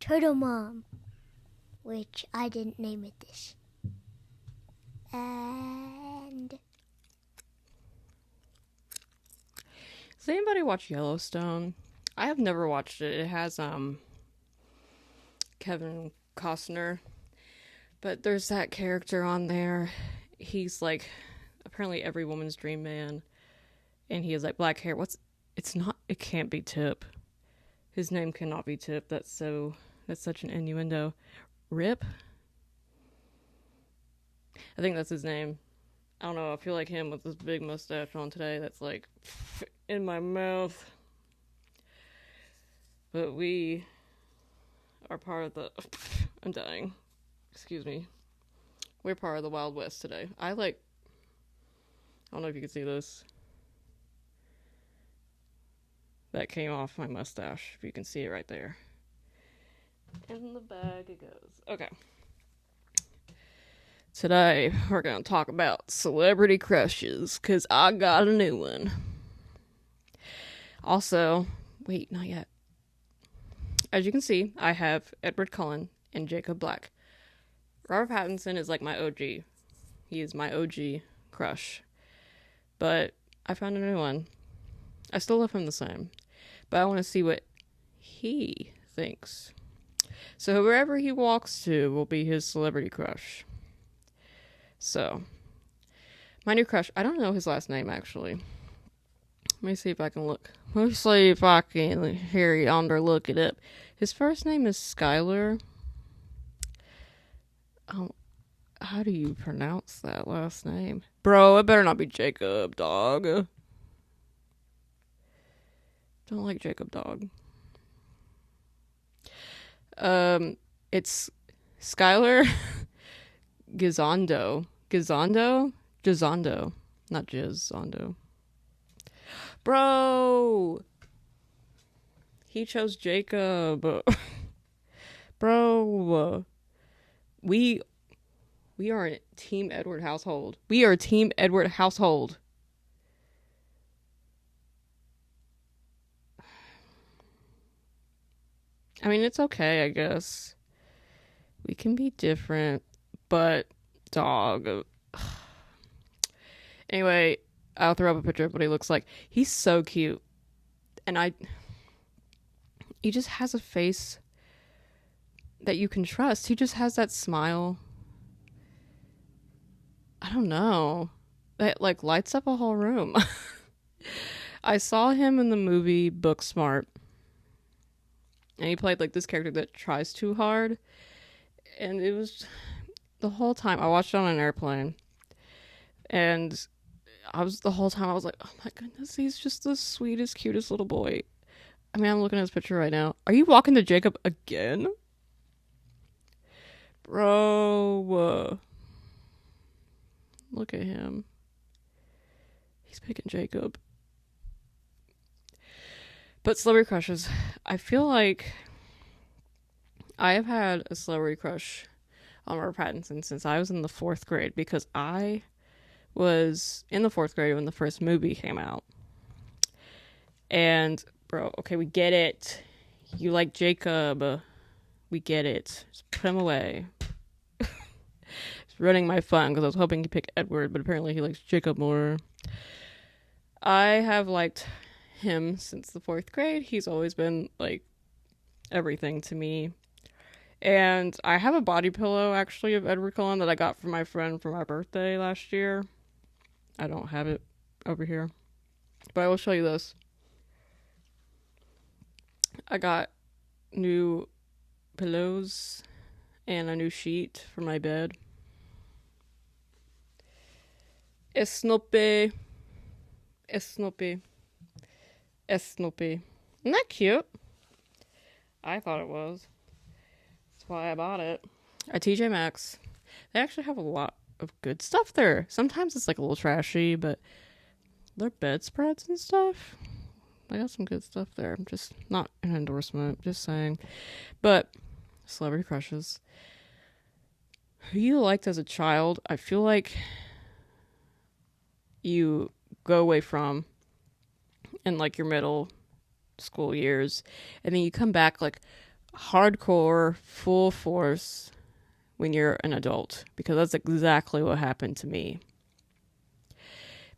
Turtle Mom, which I didn't name it this. And Does anybody watch Yellowstone? I have never watched it. It has Kevin Costner, but there's that character on there. He's like apparently every woman's dream man, and he has like black hair. It's not. It can't be Tip. His name cannot be Tip. That's such an innuendo. Rip. I think that's his name. I don't know. I feel like him with this big mustache on today. That's like in my mouth. But we are part of the. I'm dying. Excuse me. We're part of the Wild West today. I don't know if you can see this. That came off my mustache. If you can see it right there. In the bag it goes. Okay. Today, we're going to talk about celebrity crushes, because I got a new one. Also, wait, not yet. As you can see, I have Edward Cullen and Jacob Black. Robert Pattinson is like my OG. He is my OG crush. But I found a new one. I still love him the same. But I want to see what he thinks. So whoever he walks to will be his celebrity crush. So, my new crush, I don't know his last name actually. Let me see if I can look. Let me see if I can hear yonder look it up. His first name is Skylar. How do you pronounce that last name? Bro, it better not be Jacob, dog. Don't like Jacob, dog. It's Skylar Gizondo. Gizondo. Not Gizondo. Bro! He chose Jacob. Bro. We are a Team Edward household. We are a Team Edward household. I mean, it's okay, I guess. We can be different, but dog. Anyway, I'll throw up a picture of what he looks like. He's so cute. And he just has a face that you can trust. He just has that smile. I don't know. That like lights up a whole room. I saw him in the movie Booksmart. And he played like this character that tries too hard. And it was the whole time I watched it on an airplane. And the whole time I was like, oh my goodness, he's just the sweetest, cutest little boy. I mean, I'm looking at his picture right now. Are you walking to Jacob again? Bro. Look at him. He's picking Jacob. But celebrity crushes. I feel like I have had a celebrity crush on Robert Pattinson since I was in the 4th grade, because I was in the 4th grade when the first movie came out. And, bro, okay, we get it. You like Jacob. We get it. Just put him away. It's ruining my fun because I was hoping he'd pick Edward, but apparently he likes Jacob more. I have liked him since the 4th grade. He's always been, like, everything to me. And I have a body pillow, actually, of Edward Cullen that I got from my friend for my birthday last year. I don't have it over here, but I will show you this. I got new pillows and a new sheet for my bed. Snoopy. Snoopy. Snoopy. Isn't that cute? I thought it was. That's why I bought it. At TJ Maxx. They actually have a lot of good stuff there. Sometimes it's like a little trashy, but their bedspreads and stuff, I got some good stuff there. Just not an endorsement, just saying. But celebrity crushes. Who you liked as a child, I feel like you go away from in like your middle school years, and then you come back like, hardcore, full force when you're an adult, because that's exactly what happened to me.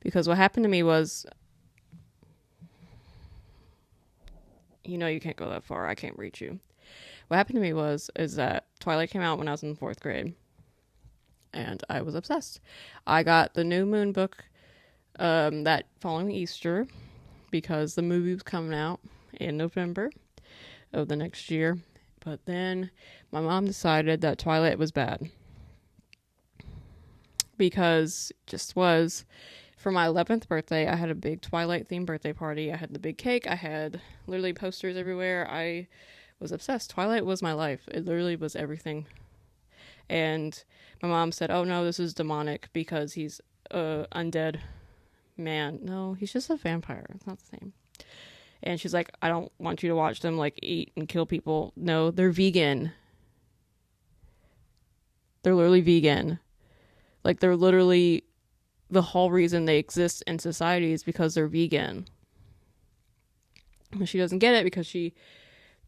Because what happened to me was, you can't go that far. I can't reach you. What happened to me is that Twilight came out when I was in 4th grade, and I was obsessed. I got the New Moon book that following Easter, because the movie was coming out in November of the next year. But then my mom decided that Twilight was bad, because it just was. For my 11th birthday, I had a big Twilight themed birthday party. I had the big cake. I had literally posters everywhere. I was obsessed. Twilight was my life. It literally was everything. And my mom said, "Oh no, this is demonic because he's a undead man." No, he's just a vampire. It's not the same. And she's like, "I don't want you to watch them like eat and kill people. No, they're vegan. They're literally vegan. Like, they're literally, the whole reason they exist in society is because they're vegan." And she doesn't get it because she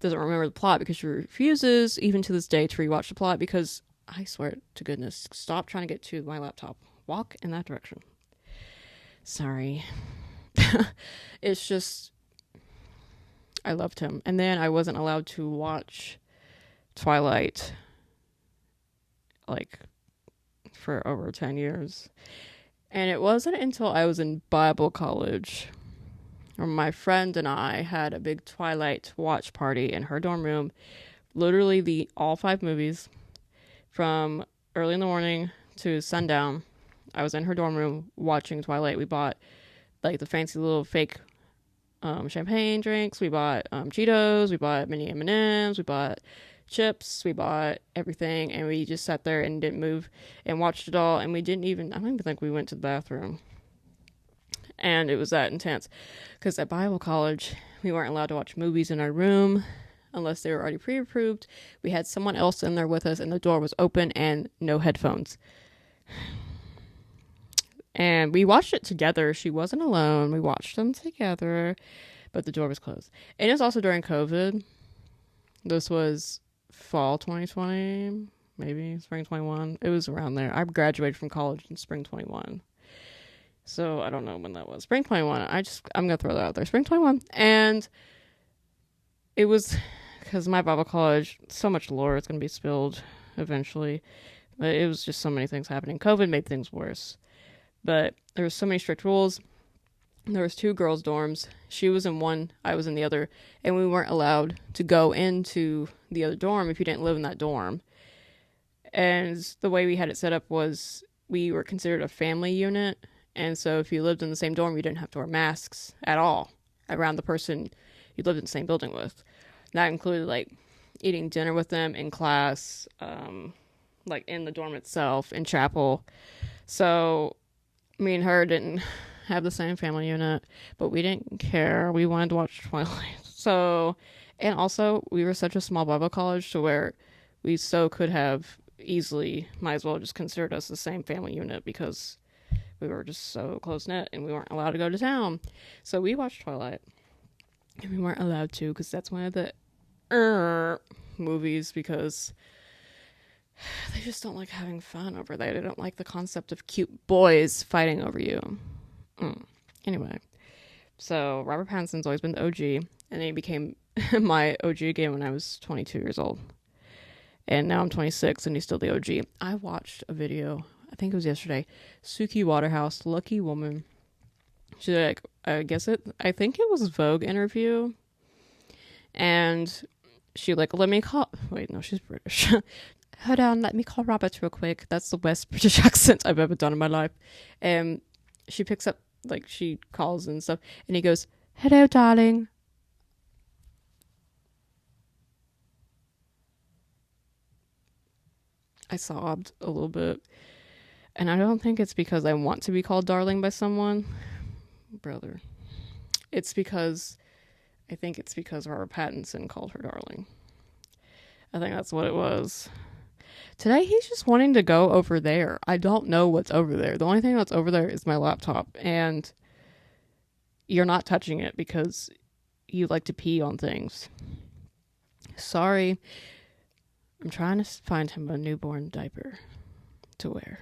doesn't remember the plot, because she refuses, even to this day, to rewatch the plot, because I swear to goodness, stop trying to get to my laptop. Walk in that direction. Sorry. It's just, I loved him. And then I wasn't allowed to watch Twilight, like, for over 10 years. And it wasn't until I was in Bible college where my friend and I had a big Twilight watch party in her dorm room. Literally all 5 movies from early in the morning to sundown. I was in her dorm room watching Twilight. We bought like the fancy little fake champagne drinks. We bought Cheetos. We bought mini M&Ms. We bought chips. We bought everything, and we just sat there and didn't move and watched it all. And I don't even think we went to the bathroom. And it was that intense, because at Bible college we weren't allowed to watch movies in our room unless they were already pre-approved. We had someone else in there with us, and the door was open and no headphones. And we watched it together. She wasn't alone. We watched them together, but the door was closed. And it was also during COVID. This was fall 2020, maybe spring 21. It was around there. I graduated from college in spring 21. So I don't know when that was. Spring 21. I'm going to throw that out there. Spring 21. And it was, because my Bible college, so much lore is going to be spilled eventually. But it was just so many things happening. COVID made things worse. But there was so many strict rules. There was 2 girls' dorms. She was in one, I was in the other. And we weren't allowed to go into the other dorm if you didn't live in that dorm. And the way we had it set up was we were considered a family unit. And so if you lived in the same dorm, you didn't have to wear masks at all around the person you lived in the same building with. And that included like eating dinner with them in class, like in the dorm itself, in chapel. So me and her didn't have the same family unit, but we didn't care. We wanted to watch Twilight. So, and also we were such a small Bible college to where we so could have easily, might as well just considered us the same family unit, because we were just so close-knit and we weren't allowed to go to town. So we watched Twilight. And we weren't allowed to, because that's one of the movies, because they just don't like having fun over there. They don't like the concept of cute boys fighting over you. Anyway, so Robert Pattinson's always been the OG, and then he became my OG again when I was 22 years old. And now I'm 26 and he's still the OG. I watched a video, I think it was yesterday, Suki Waterhouse, Lucky Woman. She's like, I think it was a Vogue interview. And she like, she's British. Hold on, let me call Robert real quick. That's the best British accent I've ever done in my life. And she picks up, like, she calls and stuff, and he goes, "Hello, darling." I sobbed a little bit. And I don't think it's because I want to be called darling by someone. Brother. I think it's because Robert Pattinson called her darling. I think that's what it was. Today, he's just wanting to go over there. I don't know what's over there. The only thing that's over there is my laptop. And you're not touching it because you like to pee on things. Sorry. I'm trying to find him a newborn diaper to wear.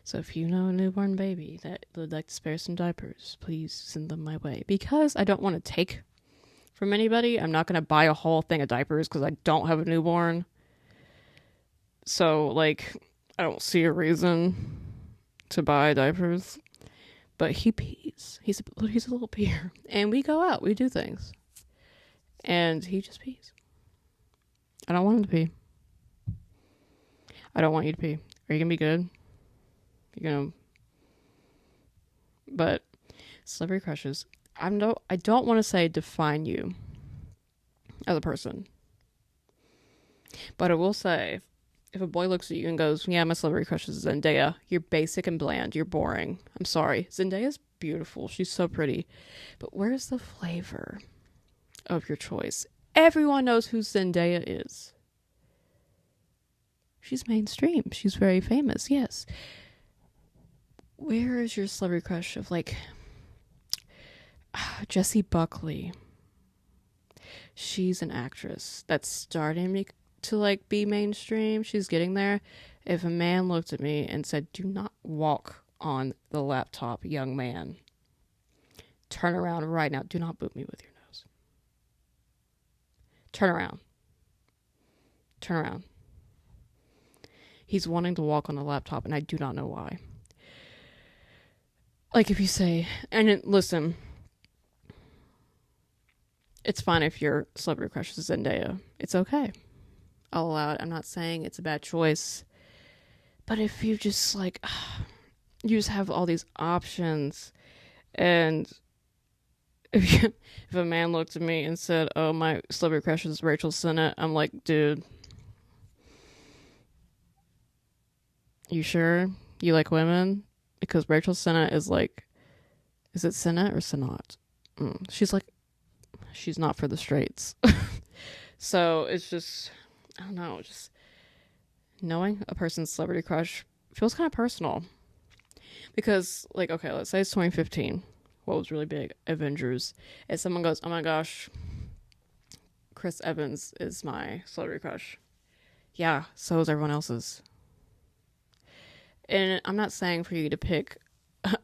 So if you know a newborn baby that would like to spare some diapers, please send them my way. Because I don't want to take from anybody. I'm not going to buy a whole thing of diapers because I don't have a newborn. So, like, I don't see a reason to buy diapers. But he pees. He's a little peer. And we go out. We do things. And he just pees. I don't want him to pee. I don't want you to pee. Are you going to be good? You're going to... But celebrity crushes. I don't want to say define you as a person. But I will say, if a boy looks at you and goes, yeah, my celebrity crush is Zendaya, you're basic and bland. You're boring. I'm sorry. Zendaya's beautiful. She's so pretty. But where's the flavor of your choice? Everyone knows who Zendaya is. She's mainstream. She's very famous. Yes. Where is your celebrity crush of, like, Jessie Buckley? She's an actress that's starting to, like, be mainstream. She's getting there. If a man looked at me and said, do not walk on the laptop, young man. Turn around right now. Do not boot me with your nose. Turn around. Turn around. He's wanting to walk on the laptop, and I do not know why. Like, if you say, listen, it's fine if your celebrity crush is Zendaya. It's okay. I'll allow it. I'm not saying it's a bad choice. But if you just, like, you just have all these options, and if a man looked at me and said, oh, my celebrity crush is Rachel Sennett, I'm like, dude, you sure you like women? Because Rachel Sennett is like, is it Sennett or Sennott? She's like, she's not for the straights. So it's just, I don't know, just knowing a person's celebrity crush feels kind of personal. Because, like, okay, let's say it's 2015. What was really big? Avengers. And someone goes, oh my gosh, Chris Evans is my celebrity crush. Yeah, so is everyone else's. And I'm not saying for you to pick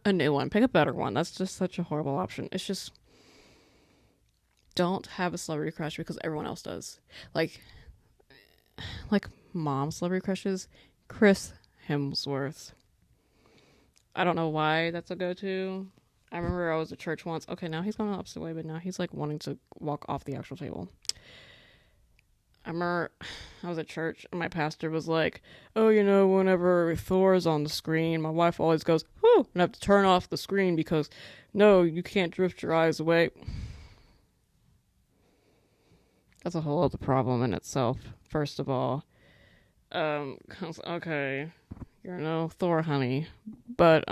a new one. Pick a better one. That's just such a horrible option. It's just, don't have a celebrity crush because everyone else does. Like mom celebrity crushes. Chris Hemsworth. I don't know why that's a go-to. I remember I was at church once. Okay, now he's going the opposite way, but now he's, like, wanting to walk off the actual table. I remember I was at church and my pastor was like, oh, you know, whenever Thor is on the screen, my wife always goes, whoo, and I have to turn off the screen because, no, you can't drift your eyes away. That's a whole other problem in itself, first of all. Okay, you're no Thor, honey. But,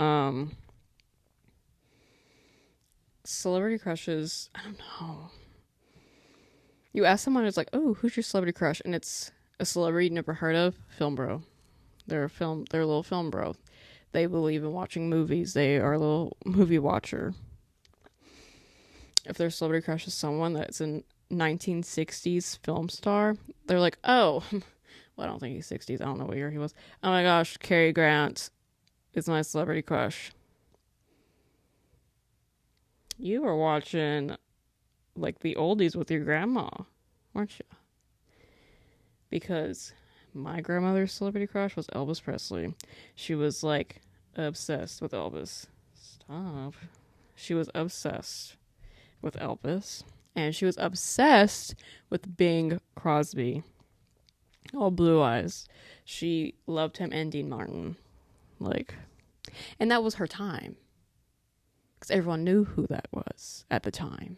celebrity crushes, I don't know. You ask someone who's like, oh, who's your celebrity crush? And it's a celebrity you never heard of. Film bro. They're a little film bro. They believe in watching movies. They are a little movie watcher. If their celebrity crush is someone that's a 1960s film star, they're like, oh, well, I don't think he's 60s. I don't know what year he was. Oh my gosh, Cary Grant is my celebrity crush. You were watching, like, the oldies with your grandma, weren't you? Because my grandmother's celebrity crush was Elvis Presley. She was, like, obsessed with Elvis. Stop. She was obsessed with Elvis. And she was obsessed with Bing Crosby. All blue eyes. She loved him and Dean Martin. Like, and that was her time. Because everyone knew who that was at the time.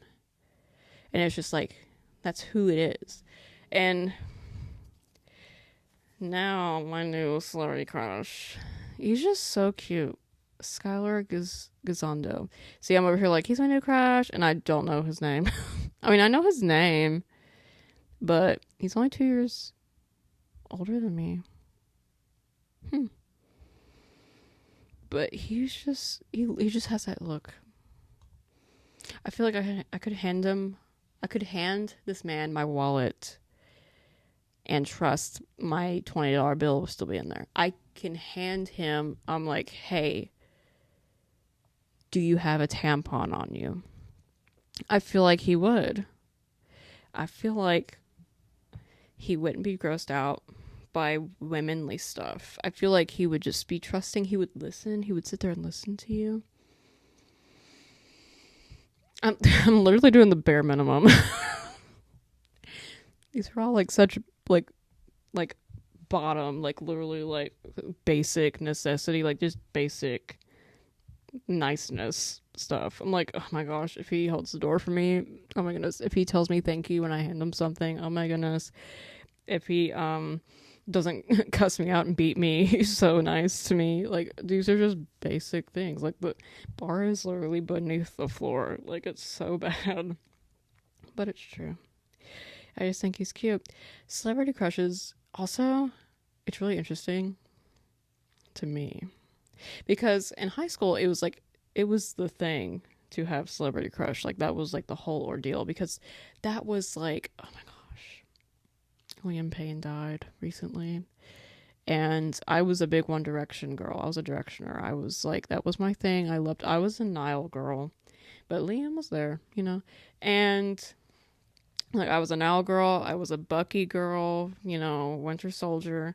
And it's just like, that's who it is. And now my new celebrity crush, he's just so cute. Skylar Gisondo. See, I'm over here like, he's my new crush, and I don't know his name. I mean, I know his name, but he's only 2 years older than me. But he's just, he just has that look. I feel like I could hand this man my wallet and trust my $20 bill will still be in there. I can hand him, I'm like, hey, do you have a tampon on you? I feel like he would. I feel like he wouldn't be grossed out by womanly stuff. I feel like he would just be trusting. He would listen. He would sit there and listen to you. I'm literally doing the bare minimum. These are all like such like bottom, like literally like basic necessity, like just basic niceness stuff. I'm like, oh my gosh, if he holds the door for me, oh my goodness. If he tells me thank you when I hand him something, oh my goodness. If he doesn't cuss me out and beat me, he's so nice to me. Like, these are just basic things. Like, the bar is literally beneath the floor. Like, it's so bad. But it's true. I just think he's cute. Celebrity crushes, also, it's really interesting to me. Because in high school, it was the thing to have celebrity crush. Like, that was like the whole ordeal. Because that was like, oh my gosh, Liam Payne died recently. And I was a big One Direction girl. I was a Directioner. I was like, that was my thing. I was a Niall girl. But Liam was there, you know. And like, I was a Niall girl. I was a Bucky girl, you know, Winter Soldier.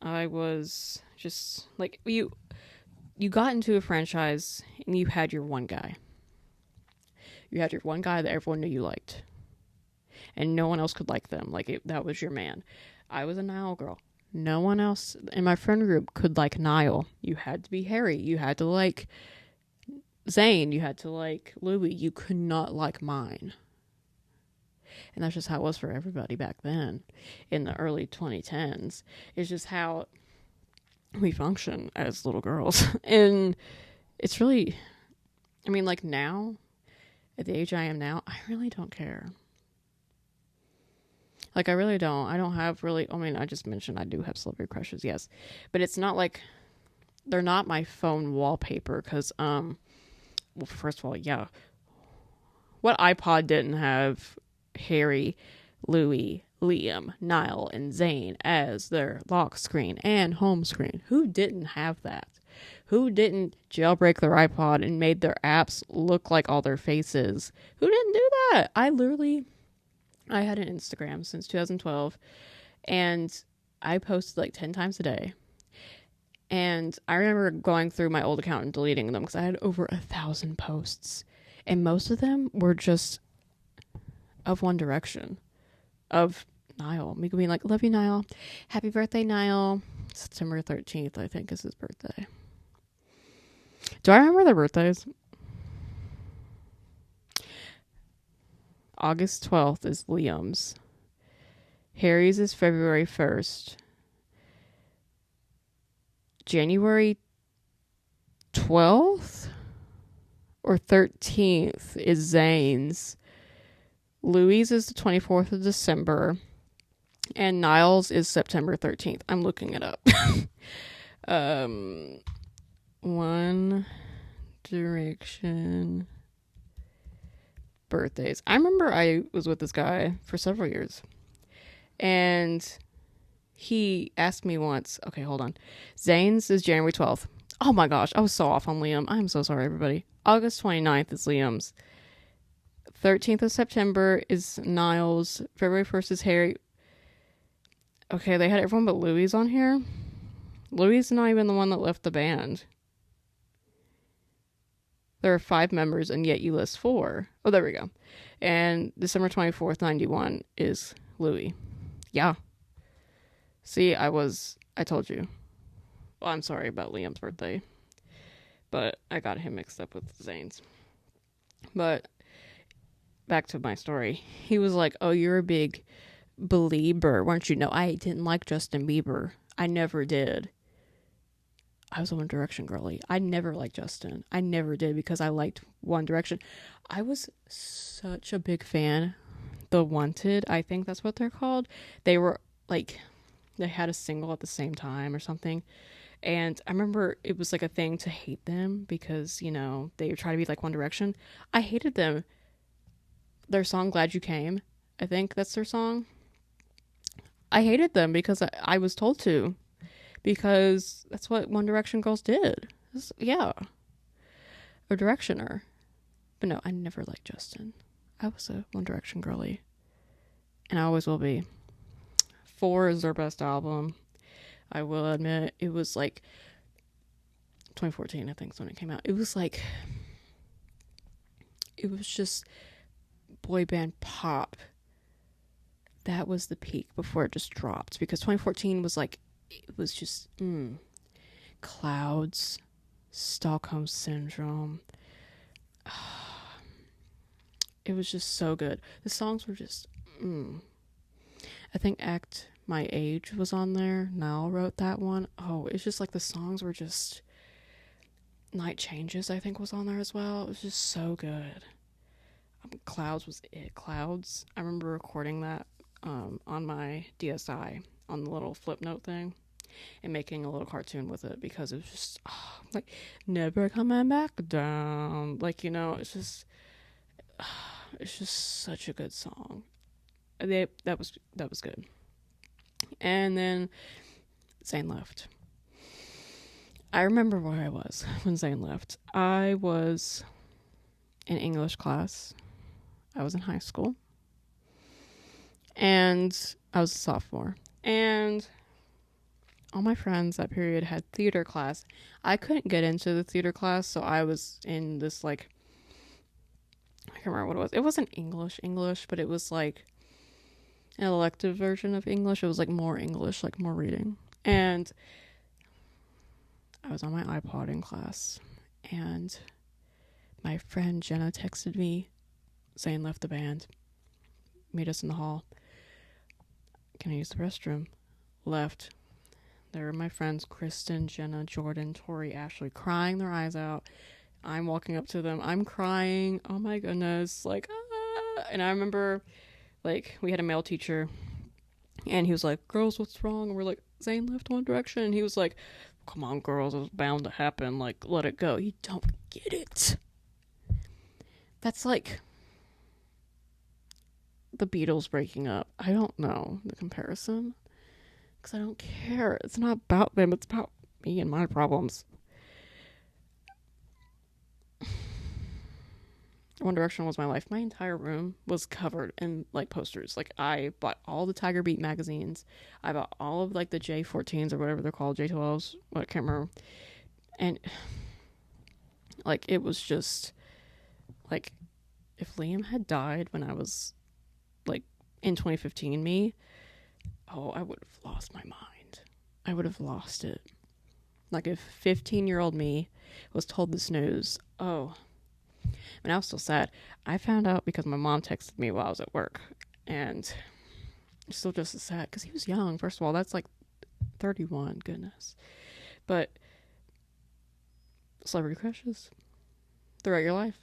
I was just like, you got into a franchise and you had your one guy. You had your one guy that everyone knew you liked. And no one else could like them. Like, that was your man. I was a Niall girl. No one else in my friend group could like Niall. You had to be Harry. You had to like Zayn. You had to like Louis. You could not like mine. And that's just how it was for everybody back then in the early 2010s. It's just how we function as little girls. And it's really, I mean, like now, at the age I am now, I really don't care. Like, I really don't. I don't have really, I mean, I just mentioned I do have celebrity crushes, yes. But it's not like, they're not my phone wallpaper, because, well, first of all, yeah. What iPod didn't have Harry, Louis, Liam, Niall, and Zayn as their lock screen and home screen? Who didn't have that? Who didn't jailbreak their iPod and made their apps look like all their faces? Who didn't do that? I had an Instagram since 2012, and I posted like 10 times a day. And I remember going through my old account and deleting them because I had over 1,000 posts. And most of them were just of One Direction, of Niall. Me being like, love you, Niall. Happy birthday, Niall. September 13th, I think, is his birthday. Do I remember their birthdays? August 12th is Liam's. Harry's is February 1st. January 12th or 13th is Zayn's. Louis is the 24th of December. And Niall's is September 13th. I'm looking it up. One Direction birthdays. I remember I was with this guy for several years. And he asked me once, okay, hold on. Zayn's is January 12th. Oh my gosh, I was so off on Liam. I'm so sorry, everybody. August 29th is Liam's. 13th of September is Niall's. February 1st is Harry. Okay, they had everyone but Louis on here. Louis is not even the one that left the band. There are 5 members, and yet you list 4. Oh, there we go. And December 24th, 91 is Louis. Yeah. See, I told you. Well, I'm sorry about Liam's birthday. But I got him mixed up with Zayn's. But back to my story. He was like, oh, you're a big believer, weren't you? No, I didn't like Justin Bieber. I never did. I was a One Direction girly. I never liked Justin. I never did because I liked One Direction. I was such a big fan. The Wanted, I think that's what they're called. They were like, they had a single at the same time or something. And I remember it was like a thing to hate them because, you know, they try to be like One Direction. I hated them. Their song, Glad You Came, I think that's their song. I hated them because I was told to, because that's what One Direction girls did. Yeah, a Directioner. But no, I never liked Justin. I was a One Direction girly, and I always will be. 4 is their best album. I will admit, it was like 2014, I think, is when it came out. It was just boy band pop. That was the peak before it just dropped, because 2014 was like, it was just Clouds, Stockholm Syndrome. It was just so good. The songs were just I think Act My Age was on there. Niall wrote that one. Oh, it's just like the songs were just... Night Changes, I think, was on there as well. It was just so good. Clouds was it. Clouds. I remember recording that on my DSi on the little flip note thing and making a little cartoon with it, because it was just like never coming back down. Like, you know, it's just such a good song. That was good. And then Zayn left. I remember where I was when Zayn left. I was in English class. I was in high school. And I was a sophomore. And all my friends that period had theater class. I couldn't get into the theater class, so I was in this, like, I can't remember what it was. It wasn't English, but it was like an elective version of English. It was like more English, like more reading. And I was on my iPod in class, and my friend Jenna texted me saying left the band. Meet us in the hall. Can I use the restroom? Left. There were my friends Kristen, Jenna, Jordan, Tori, Ashley, crying their eyes out. I'm walking up to them. I'm crying. Oh my goodness. Like, ah. And I remember, like, we had a male teacher, and he was like, girls, what's wrong? And we're like, Zayn left One Direction. And he was like, come on, girls, it was bound to happen. Like, let it go. You don't get it. That's like the Beatles breaking up. I don't know the comparison, because I don't care. It's not about them. It's about me and my problems. One Direction was my life. My entire room was covered in, like, posters. Like, I bought all the Tiger Beat magazines. I bought all of, like, the J14s or whatever they're called, J12s. I can't remember. And, like, it was just, like, if Liam had died when I was, like, in 2015 me, I would have lost my mind. I would have lost it. Like, if 15-year-old me was told this news, and I was still sad. I found out because my mom texted me while I was at work, and it's still just as sad, because he was young. First of all, that's like 31, goodness. But celebrity crushes throughout your life.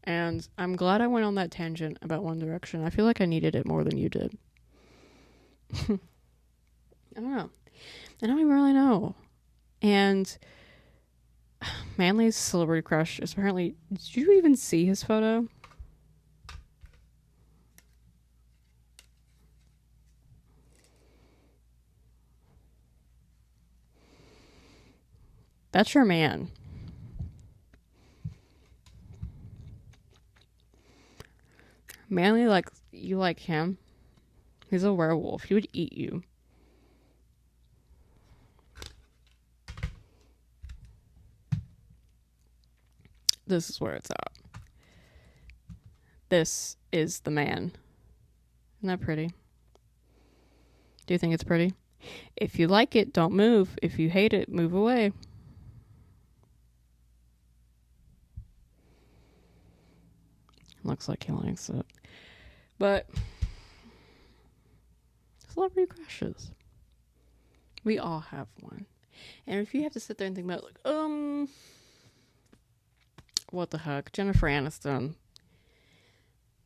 And I'm glad I went on that tangent about One Direction. I feel like I needed it more than you did. I don't know. I don't even really know. And Manly's celebrity crush is apparently... Did you even see his photo? That's your man. Manly, like, you like him? He's a werewolf. He would eat you. This is where it's at. This is the man. Isn't that pretty? Do you think it's pretty? If you like it, don't move. If you hate it, move away. Looks like he likes it. But celebrity crushes. We all have one. And if you have to sit there and think about, like, what the heck? Jennifer Aniston.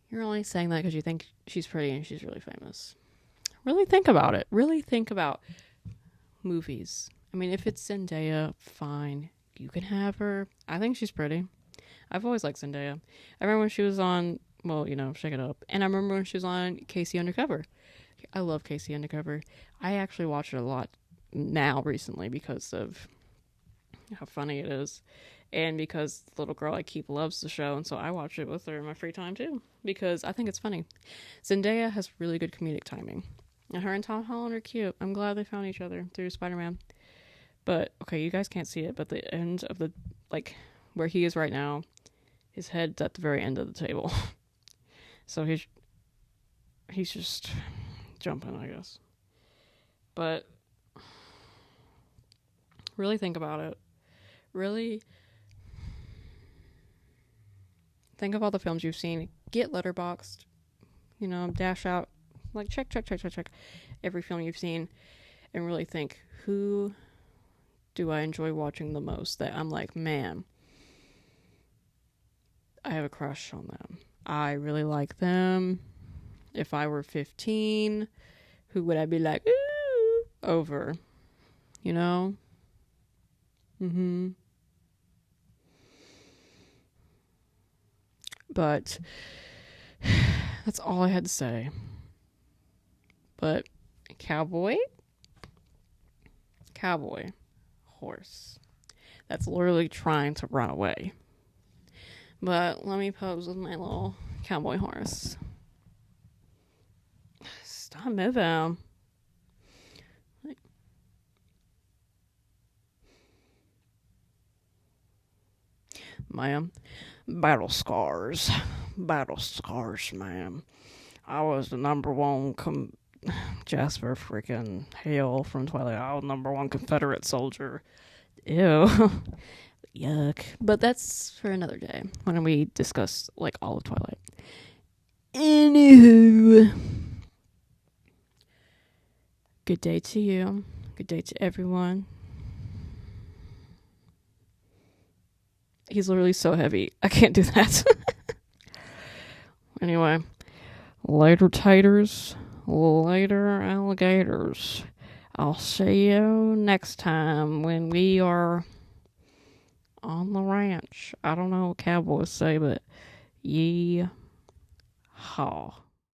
You're only saying that because you think she's pretty and she's really famous. Really think about it. Really think about movies. I mean, if it's Zendaya, fine. You can have her. I think she's pretty. I've always liked Zendaya. I remember when she was on, well, you know, Shake It Up. And I remember when she was on Casey Undercover. I love Casey Undercover. I actually watch it a lot now recently because of how funny it is. And because the little girl I keep loves the show, and so I watch it with her in my free time too, because I think it's funny. Zendaya has really good comedic timing. And her and Tom Holland are cute. I'm glad they found each other through Spider-Man. But, okay, you guys can't see it, but the end of the, like, where he is right now, his head's at the very end of the table. So he's just jumping, I guess. But really think about it. Really think of all the films you've seen. Get Letterboxd. Dash out. Like, check every film you've seen. And really think, who do I enjoy watching the most? That I'm like, man, I have a crush on them. I really like them. If I were 15, who would I be like, ooh, over? But that's all I had to say. But cowboy, horse. That's literally trying to run away. But let me pose with my little cowboy horse. Stop moving. Ma'am, battle scars, ma'am. I was the number one Jasper freaking Hale from Twilight. I was number one Confederate soldier. Ew. Yuck. But that's for another day when we discuss like all of Twilight. Anywho, good day to you. Good day to everyone. He's literally so heavy. I can't do that. Anyway, later taters, later alligators. I'll see you next time when we are on the ranch. I don't know what cowboys say, but yee-haw.